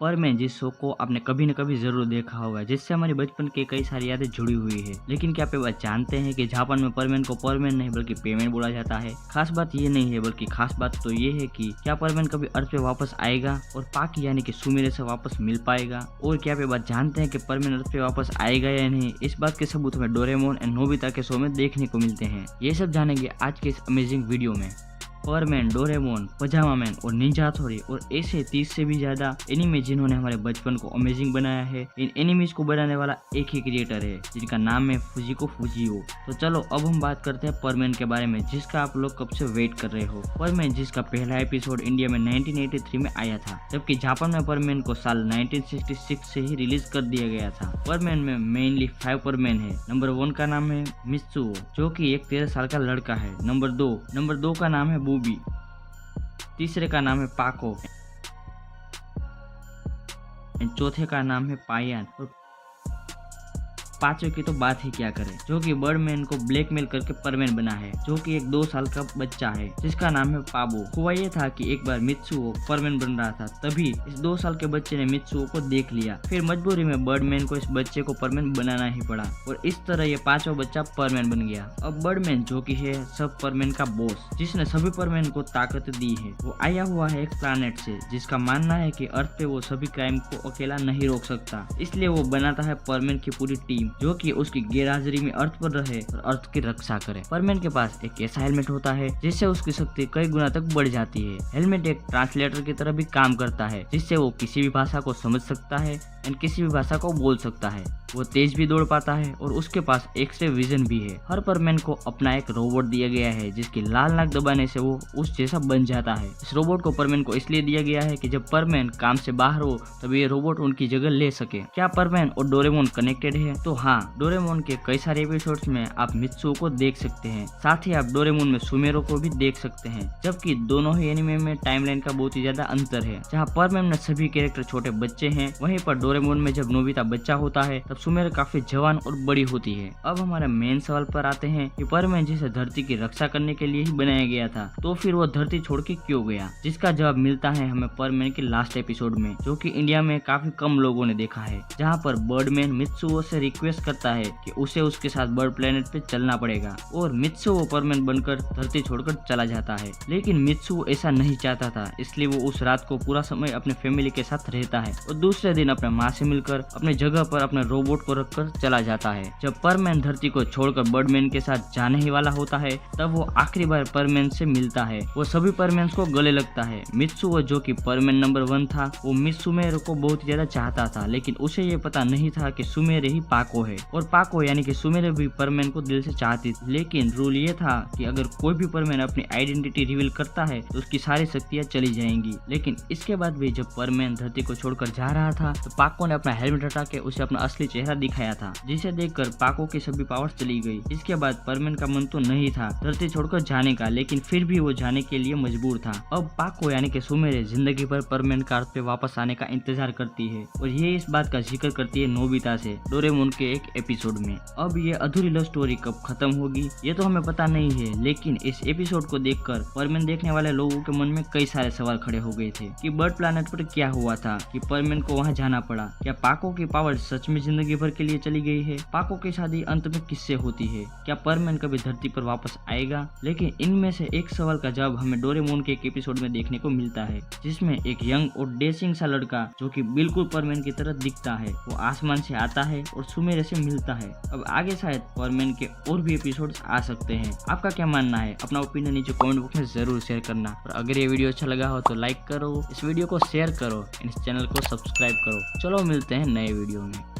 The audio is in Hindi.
परमैन जिस शो को आपने कभी न कभी जरूर देखा होगा, जिससे हमारी बचपन की कई सारी यादें जुड़ी हुई है। लेकिन क्या आप बात जानते हैं कि जापान में परमैन को परमैन नहीं बल्कि पेमैन बोला जाता है। खास बात ये नहीं है, बल्कि खास बात तो ये है कि क्या परमैन कभी अर्थ पे वापस आएगा और पाकी यानी कि सुमिरे से वापस मिल पाएगा। और क्या आप बात जानते हैं कि परमैन अर्थ पे वापस आएगा या नहीं। इस बात के सबूत हमें डोरेमोन एंड नोबिता के शो में देखने को मिलते हैं। ये सब जानेंगे आज के इस अमेजिंग वीडियो में। परमैन, डोरेमोन, पजामा मैन और निंजा हथौड़ी और ऐसे 30 से भी ज्यादा एनिमे जिन्होंने हमारे बचपन को अमेजिंग बनाया है। इन एनिमीज को बनाने वाला एक ही क्रिएटर है जिनका नाम है फुजिको फुजियो। तो चलो अब हम बात करते हैं परमैन के बारे में, जिसका आप लोग कब से वेट कर रहे हो। परमैन जिसका पहला एपिसोड इंडिया में 1983 में आया था, जबकि जापान में परमैन को साल 1966 से ही रिलीज कर दिया गया था। परमैन में मेनली 5 परमैन है। नंबर 1 का नाम है मित्सुओ, जो कि एक 13 साल का लड़का है। नंबर 2 का नाम है बूबी। तीसरे का नाम है पाको। चौथे का नाम है पायान। और पांचवे की तो बात ही क्या करें, जो कि बर्डमैन को ब्लैकमेल करके परमैन बना है, जो कि एक 2 साल का बच्चा है जिसका नाम है पाबो। हुआ ये था कि एक बार मित्सुओ परमैन बन रहा था, तभी इस 2 साल के बच्चे ने मित्सुओ को देख लिया। फिर मजबूरी में बर्डमैन को इस बच्चे को परमैन बनाना ही पड़ा और इस तरह ये 5वां बच्चा परमैन बन गया। अब बर्डमैन जो कि है सब परमैन का बॉस, जिसने सभी परमैन को ताकत दी है, वो आया हुआ है एक प्लानेट से, जिसका मानना है कि अर्थ पे वो सभी क्राइम को अकेला नहीं रोक सकता। इसलिए वो बनाता है परमैन की पूरी टीम, जो कि उसकी गैरहाजिरी में अर्थ पर रहे और अर्थ की रक्षा करे। परमैन के पास एक ऐसा हेलमेट होता है जिससे उसकी शक्ति कई गुना तक बढ़ जाती है। हेलमेट एक ट्रांसलेटर की तरह भी काम करता है, जिससे वो किसी भी भाषा को समझ सकता है एंड किसी भी भाषा को बोल सकता है। वो तेज भी दौड़ पाता है और उसके पास एक्स-रे विजन भी है। हर परमैन को अपना एक रोबोट दिया गया है, जिसकी लाल नाक दबाने से वो उस जैसा बन जाता है। इस रोबोट को परमैन को इसलिए दिया गया है कि जब परमैन काम से बाहर हो तब ये रोबोट उनकी जगह ले सके। क्या परमैन और डोरेमोन कनेक्टेड है? तो हाँ, डोरेमोन के कई सारे एपिसोड्स में आप मित्सुओ को देख सकते हैं, साथ ही आप डोरेमोन में सुमेरो को भी देख सकते हैं। जबकि दोनों ही एनिमे में टाइमलाइन का बहुत ही ज्यादा अंतर है। जहाँ परमैन में सभी कैरेक्टर छोटे बच्चे हैं, वहीं पर डोरेमोन में जब नोबिता बच्चा होता है तब सुमेरो काफी जवान और बड़ी होती है। अब हमारे मेन सवाल पर आते हैं कि परमैन जिसे धरती की रक्षा करने के लिए ही बनाया गया था, तो फिर वो धरती छोड़ के क्यों गया? जिसका जवाब मिलता है हमें परमैन के लास्ट एपिसोड में, जो कि इंडिया में काफी कम लोगों ने देखा है। जहाँ पर बर्डमैन मित्सुओ से रिक्वेस्ट करता है कि उसे उसके साथ बर्ड प्लेनेट पे चलना पड़ेगा और मित्सुओ परमैन बनकर धरती छोड़कर चला जाता है। लेकिन मित्सुओ ऐसा नहीं चाहता था, इसलिए वो उस रात को पूरा समय अपने फैमिली के साथ रहता है और दूसरे दिन अपने माँ से मिलकर अपने जगह पर अपने रोबोट को रखकर चला जाता है। जब परमैन धरती को छोड़कर बर्डमैन के साथ जाने ही वाला होता है, तब वो आखिरी बार परमैन से मिलता है। वो सभी परमैन को गले लगता है। मित्सुओ जो कि परमैन नंबर 1 था, वो मिस सुमेरो को बहुत ज्यादा चाहता था, लेकिन उसे ये पता नहीं था कि सुमेरे ही पाको है और पाको यानी कि सुमेरो भी परमैन को दिल से चाहती थी। लेकिन रूल ये था कि अगर कोई भी परमैन अपनी आइडेंटिटी रिवील करता है तो उसकी सारी शक्तियां चली जाएंगी। लेकिन इसके बाद भी जब परमैन धरती को छोड़कर जा रहा था, तो पाको ने अपना हेलमेट हटा के उसे अपना असली चेहरा दिखाया था, जिसे देखकर पाको की सभी पावर्स चली गई। इसके बाद परमैन का मन तो नहीं था धरती छोड़कर जाने का, लेकिन फिर भी वो जाने के लिए मजबूर था। अब पाको यानी कि सुमेरे जिंदगी भर परमैन का अर्थ पे वापस आने का इंतजार करती है और ये इस बात का जिक्र करती है नोबिता से डोरेमोन के एक एपिसोड में। अब ये अधूरी लव स्टोरी कब खत्म होगी ये तो हमें पता नहीं है, लेकिन इस एपिसोड को देखकर परमैन देखने वाले लोगों के मन में कई सारे सवाल खड़े हो गए थे कि बर्ड प्लैनेट पर क्या हुआ था कि परमैन को वहां जाना पड़ा। क्या पाको की पावर सच में जिंदगी भर के लिए चली गई है? पाको की शादी अंत में किससे होती है? क्या परमैन कभी धरती पर वापस आएगा? लेकिन इनमें से एक सवाल का जवाब हमें डोरेमोन के एक एपिसोड में देखने को मिलता है, जिसमें एक यंग और डेसिंग सा लड़का जो कि बिल्कुल परमैन की तरह दिखता है, वो आसमान से आता है और सुमेरे से मिलता है। अब आगे शायद परमैन के और भी एपिसोड्स आ सकते हैं। आपका क्या मानना है? अपना ओपिनियन नीचे कमेंट बॉक्स में जरूर शेयर करना और अगर ये वीडियो अच्छा लगा हो तो लाइक करो, इस वीडियो को शेयर करो, इस चैनल को सब्सक्राइब करो। चलो मिलते हैं नए वीडियो में।